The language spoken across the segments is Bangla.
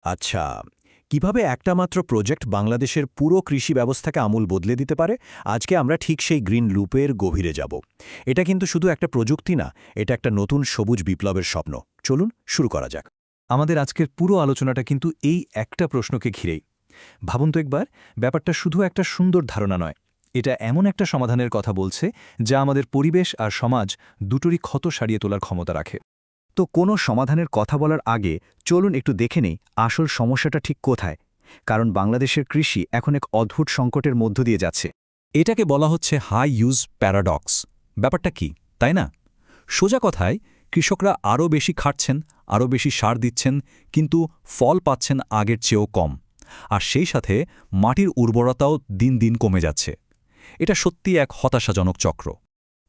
আচ্ছা, কিভাবে একটা মাত্র প্রজেক্ট বাংলাদেশের পুরো কৃষি ব্যবস্থাকে আমূল বদলে দিতে পারে? আজকে আমরা ঠিক সেই গ্রিন লুপের গভীরে যাব। এটা কিন্তু শুধু একটা প্রযুক্তি না, এটা একটা নতুন সবুজ বিপ্লবের স্বপ্ন। চলুন শুরু করা যাক। আমাদের আজকের পুরো আলোচনাটা কিন্তু এই একটা প্রশ্নকে ঘিরেই। ভাবুন তো একবার, ব্যাপারটা শুধু একটা সুন্দর ধারণা নয়, এটা এমন একটা সমাধানের কথা বলছে যা আমাদের পরিবেশ আর সমাজ দুটোরই ক্ষত সারিয়ে তোলার ক্ষমতা রাখে। তো কোনো সমাধানের কথা বলার আগে চলুন একটু দেখে নেই আসল সমস্যাটা ঠিক কোথায়। কারণ বাংলাদেশের কৃষি এখন এক অদ্ভুত সংকটের মধ্য দিয়ে যাচ্ছে। এটাকে বলা হচ্ছে হাই ইউজ প্যারাডক্স। ব্যাপারটা কি, তাই না? সোজা কথায়, কৃষকরা আরও বেশি খাটছেন, আরও বেশি সার দিচ্ছেন, কিন্তু ফল পাচ্ছেন আগের চেয়েও কম। আর সেই সাথে মাটির উর্বরতাও দিন দিন কমে যাচ্ছে। এটা সত্যি এক হতাশাজনক চক্র।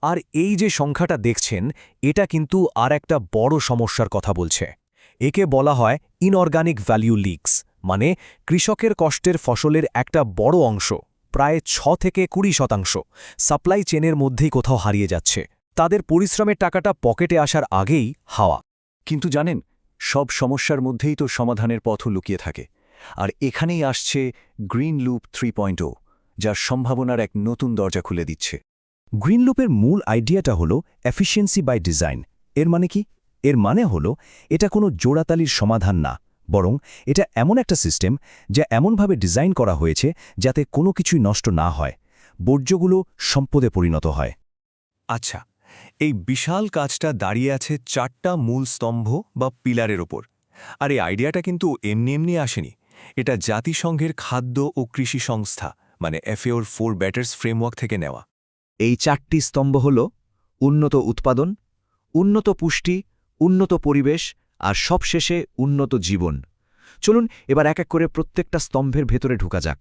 আর এই যে সংখ্যাটা দেখছেন, এটা কিন্তু আর একটা বড় সমস্যার কথা বলছে। একে বলা হয় ইনঅর্গানিক ভ্যালিউ লিকস, মানে কৃষকের কষ্টের ফসলের একটা বড় অংশ, প্রায় 6 থেকে 20% সাপ্লাই চেনের মধ্যেই কোথাও হারিয়ে যাচ্ছে। তাদের পরিশ্রমের টাকাটা পকেটে আসার আগেই হাওয়া। কিন্তু জানেন, সব সমস্যার মধ্যেই তো সমাধানের পথও লুকিয়ে থাকে। আর এখানেই আসছে গ্রিন লুপ 3.0, যার সম্ভাবনার এক নতুন দরজা খুলে দিচ্ছে। গ্রিন লুপের মূল আইডিয়াটা হলো এফিসিয়েন্সি বাই ডিজাইন। এর মানে কি? এর মানে হলো এটা কোনো জোড়াতালির সমাধান না, বরং এটা এমন একটা সিস্টেম যা এমনভাবে ডিজাইন করা হয়েছে যাতে কোনো কিছুই নষ্ট না হয়, বর্জ্যগুলো সম্পদে পরিণত হয়। আচ্ছা, এই বিশাল কাজটা দাঁড়িয়ে আছে 4টা মূল স্তম্ভ বা পিলারের ওপর। আর এই আইডিয়াটা কিন্তু এমনি এমনি আসেনি। এটা জাতিসংঘের খাদ্য ও কৃষি সংস্থা মানে FAOর 4 ব্যাটার্স ফ্রেমওয়ার্ক থেকে নেওয়া। এই 4টি স্তম্ভ হল উন্নত উৎপাদন, উন্নত পুষ্টি, উন্নত পরিবেশ আর সবশেষে উন্নত জীবন। চলুন এবার এক এক করে প্রত্যেকটা স্তম্ভের ভেতরে ঢুকা যাক।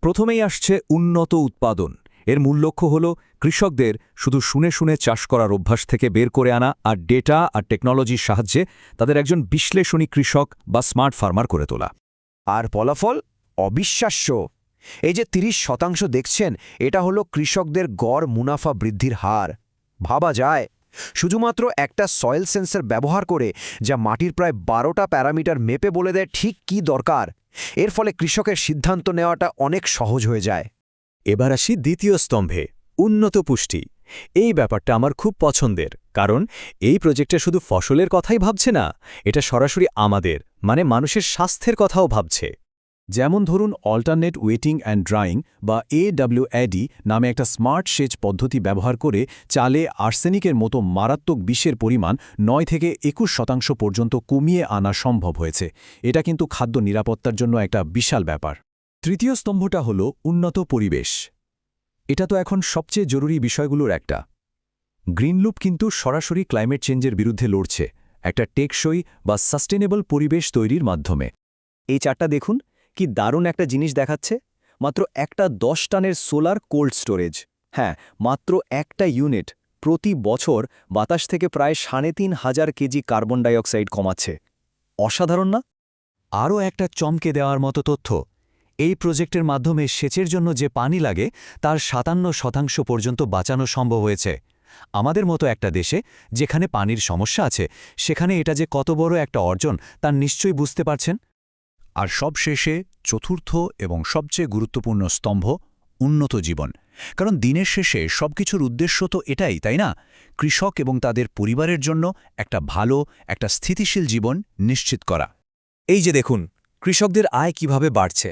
প্রথমেই আসছে উন্নত উৎপাদন। এর মূল লক্ষ্য হল কৃষকদের শুধু শুনে শুনে চাষ করার অভ্যাস থেকে বের করে আনা আর ডেটা আর টেকনোলজির সাহায্যে তাদের একজন বিশ্লেষণী কৃষক বা স্মার্ট ফার্মার করে তোলা। আর ফলাফল অবিশ্বাস্য। এই যে 30% দেখছেন, এটা হলো কৃষকদের গড় মুনাফা বৃদ্ধির হার। ভাবা যায়, শুধুমাত্র একটা সয়েল সেন্সর ব্যবহার করে, যা মাটির প্রায় 12টা প্যারামিটার মেপে বলে দেয় ঠিক কী দরকার। এর ফলে কৃষকের সিদ্ধান্ত নেওয়াটা অনেক সহজ হয়ে যায়। এবার আসি দ্বিতীয় স্তম্ভে, উন্নত পুষ্টি। এই ব্যাপারটা আমার খুব পছন্দের, কারণ এই প্রজেক্টে শুধু ফসলের কথাই ভাবছে না, এটা সরাসরি আমাদের মানে মানুষের স্বাস্থ্যের কথাও ভাবছে। যেমন ধরুন অল্টারনেট ওয়েটিং অ্যান্ড ড্রাইং বা AWAD নামে একটা স্মার্ট সেচ পদ্ধতি ব্যবহার করে চালে আর্সেনিকের মতো মারাত্মক বিষের পরিমাণ 9 থেকে 21% পর্যন্ত কমিয়ে আনা সম্ভব হয়েছে। এটা কিন্তু খাদ্য নিরাপত্তার জন্য একটা বিশাল ব্যাপার। তৃতীয় স্তম্ভটা হল উন্নত পরিবেশ। এটা তো এখন সবচেয়ে জরুরি বিষয়গুলোর একটা। গ্রিনলুপ কিন্তু সরাসরি ক্লাইমেট চেঞ্জের বিরুদ্ধে লড়ছে, একটা টেকসই বা সাস্টেনেবল পরিবেশ তৈরির মাধ্যমে। এই চারটা দেখুন, কি দারুণ একটা জিনিস দেখাচ্ছে। মাত্র একটা 10 টনের সোলার কোল্ড স্টোরেজ। হ্যাঁ, মাত্র একটা ইউনিট প্রতি বছর বাতাস থেকে প্রায় 3,500 কেজি কার্বন ডাইঅক্সাইড কমাচ্ছে। অসাধারণ না? আরও একটা চমকে দেওয়ার মতো তথ্য, এই প্রজেক্টের মাধ্যমে সেচের জন্য যে পানি লাগে তার 57% পর্যন্ত বাঁচানো সম্ভব হয়েছে। আমাদের মতো একটা দেশে যেখানে পানির সমস্যা আছে, সেখানে এটা যে কত বড় একটা অর্জন তা নিশ্চয়ই বুঝতে পারছেন। আর সবশেষে চতুর্থ এবং সবচেয়ে গুরুত্বপূর্ণ স্তম্ভ, উন্নত জীবন। কারণ দিনের শেষে সবকিছুর উদ্দেশ্য তো এটাই, তাই না? কৃষক এবং তাদের পরিবারের জন্য একটা ভালো, একটা স্থিতিশীল জীবন নিশ্চিত করা। এই যে দেখুন, কৃষকদের আয় কিভাবে বাড়ছে।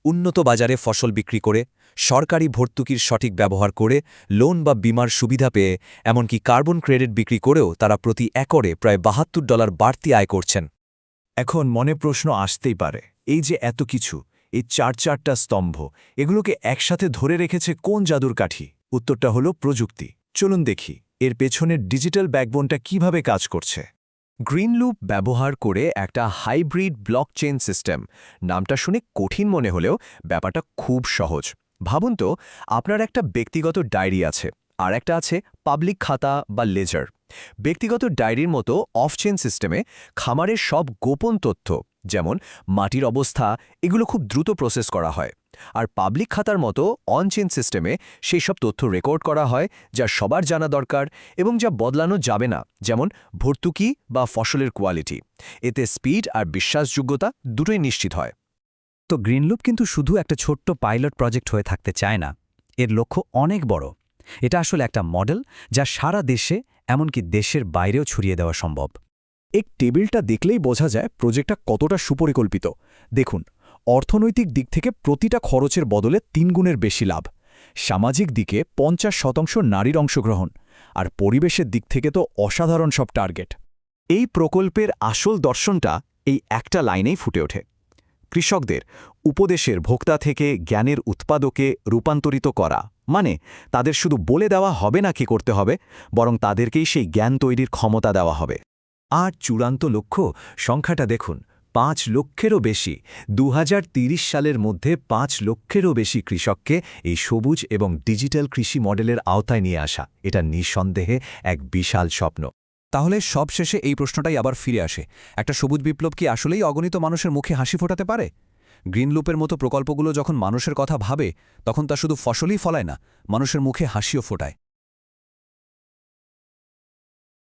উন্নত বাজারে ফসল বিক্রি করে, সরকারি ভর্তুকির সঠিক ব্যবহার করে, লোন বা বীমার সুবিধা পেয়ে, এমনকি কার্বন ক্রেডিট বিক্রি করেও তারা প্রতি একরে প্রায় $72 বাড়তি আয় করছেন। এখন মনে প্রশ্ন আসতেই পারে, এই যে এত কিছু, এই 4টা স্তম্ভ, এগুলোকে একসাথে ধরে রেখেছে কোন জাদুর কাঠি? উত্তরটা হলো প্রযুক্তি। চলুন দেখি এর পেছনের ডিজিটাল ব্যাকবোনটা কিভাবে কাজ করছে। গ্রিনলুপ ব্যবহার করে একটা হাইব্রিড ব্লকচেইন সিস্টেম। নামটা শুনে কঠিন মনে হলেও ব্যাপারটা খুব সহজ। ভাবুন তো, আপনার একটা ব্যক্তিগত ডায়েরি আছে, আর একটা আছে পাবলিক খাতা বা লেজার। ব্যক্তিগত ডায়েরির মতো অফচেইন সিস্টেমে খামারের সব গোপন তথ্য যেমন মাটির অবস্থা, এগুলো খুব দ্রুত প্রসেস করা হয়। আর পাবলিক খাতার মতো অনচেন সিস্টেমে সেই সব তথ্য রেকর্ড করা হয় যা সবার জানা দরকার এবং যা বদলানো যাবে না, যেমন ভর্তুকি বা ফসলের কোয়ালিটি। এতে স্পিড আর বিশ্বাসযোগ্যতা দুটোই নিশ্চিত হয়। তো গ্রিনলুপ কিন্তু শুধু একটা ছোট্ট পাইলট প্রজেক্ট হয়ে থাকতে চায় না, এর লক্ষ্য অনেক বড়। এটা আসলে একটা মডেল যা সারা দেশে, এমনকি দেশের বাইরেও ছড়িয়ে দেওয়া সম্ভব। এই টেবিলটা দেখলেই বোঝা যায় প্রজেক্টটা কতটা সুপরিকল্পিত। দেখুন, অর্থনৈতিক দিক থেকে প্রতিটা খরচের বদলে 3 গুণের বেশি লাভ, সামাজিক দিকে 50% নারীর অংশগ্রহণ, আর পরিবেশের দিক থেকে তো অসাধারণ সব টার্গেট। এই প্রকল্পের আসল দর্শনটা এই একটা লাইনেই ফুটে ওঠে। কৃষকদের উপদেশের ভোক্তা থেকে জ্ঞানের উৎপাদকে রূপান্তরিত করা, মানে তাদের শুধু বলে দেওয়া হবে না কি করতে হবে, বরং তাদেরকেই সেই জ্ঞান তৈরির ক্ষমতা দেওয়া হবে। আর চূড়ান্ত লক্ষ্য, সংখ্যাটা দেখুন, 5 লক্ষেরও বেশি। 2030 সালের মধ্যে 5 লক্ষেরও বেশি কৃষককে এই সবুজ এবং ডিজিটাল কৃষি মডেলের আওতায় নিয়ে আসা, এটা নিঃসন্দেহে এক বিশাল স্বপ্ন। তাহলে সবশেষে এই প্রশ্নটাই আবার ফিরে আসে, একটা সবুজ বিপ্লব কি আসলেই অগণিত মানুষের মুখে হাসি ফোটাতে পারে? গ্রিনলুপের মতো প্রকল্পগুলো যখন মানুষের কথা ভাবে, তখন তা শুধু ফসলই ফলায় না, মানুষের মুখে হাসিও ফোটায়।